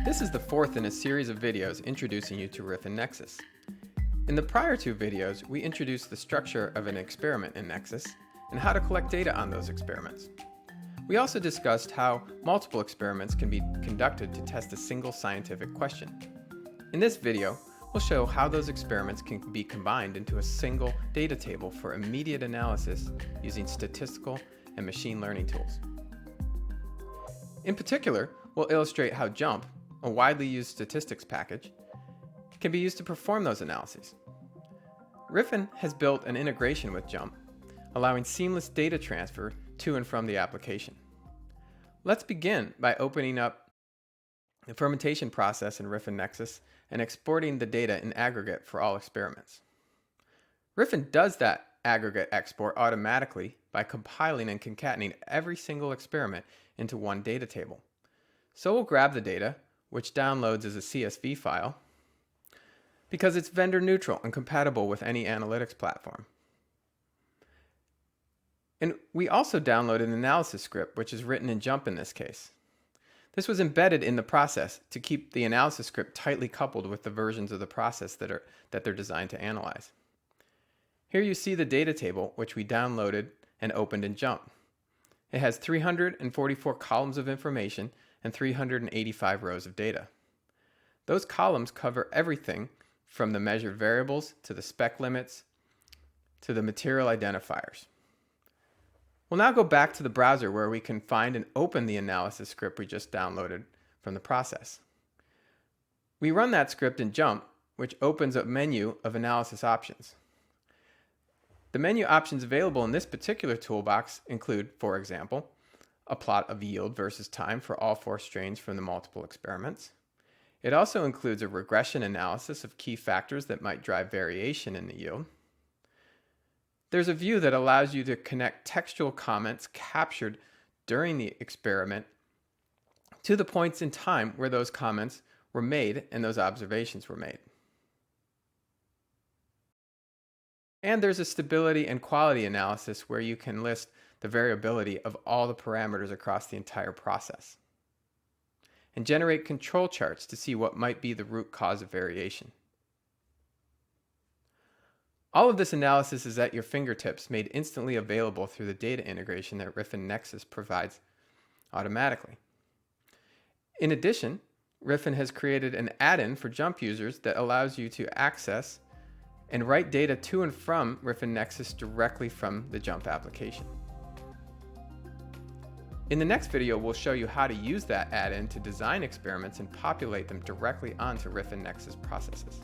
This is the fourth in a series of videos introducing you to Riffyn Nexus. In the prior two videos, we introduced the structure of an experiment in Nexus and how to collect data on those experiments. We also discussed how multiple experiments can be conducted to test a single scientific question. In this video, we'll show how those experiments can be combined into a single data table for immediate analysis using statistical and machine learning tools. In particular, we'll illustrate how JUMP, a widely used statistics package, can be used to perform those analyses. Riffyn has built an integration with JUMP, allowing seamless data transfer to and from the application. Let's begin by opening up the fermentation process in Riffyn Nexus and exporting the data in aggregate for all experiments. Riffyn does that aggregate export automatically by compiling and concatenating every single experiment into one data table. So we'll grab the data, which downloads as a CSV file, because it's vendor neutral and compatible with any analytics platform. And we also downloaded an analysis script, which is written in JUMP in this case. This was embedded in the process to keep the analysis script tightly coupled with the versions of the process that they're designed to analyze. Here you see the data table, which we downloaded and opened in JUMP. It has 344 columns of information and 385 rows of data. Those columns cover everything from the measured variables to the spec limits to the material identifiers. We'll now go back to the browser where we can find and open the analysis script we just downloaded from the process. We run that script in JUMP, which opens a menu of analysis options. The menu options available in this particular toolbox include, for example, a plot of yield versus time for all 4 strains from the multiple experiments. It also includes a regression analysis of key factors that might drive variation in the yield. There's a view that allows you to connect textual comments captured during the experiment to the points in time where those comments were made and those observations were made. And there's a stability and quality analysis where you can list the variability of all the parameters across the entire process and generate control charts to see what might be the root cause of variation. All of this analysis is at your fingertips, made instantly available through the data integration that Riffyn Nexus provides automatically. In addition, Riffyn has created an add-in for JUMP users that allows you to access and write data to and from Riffyn Nexus directly from the JUMP application. In the next video, we'll show you how to use that add-in to design experiments and populate them directly onto Riffyn Nexus processes.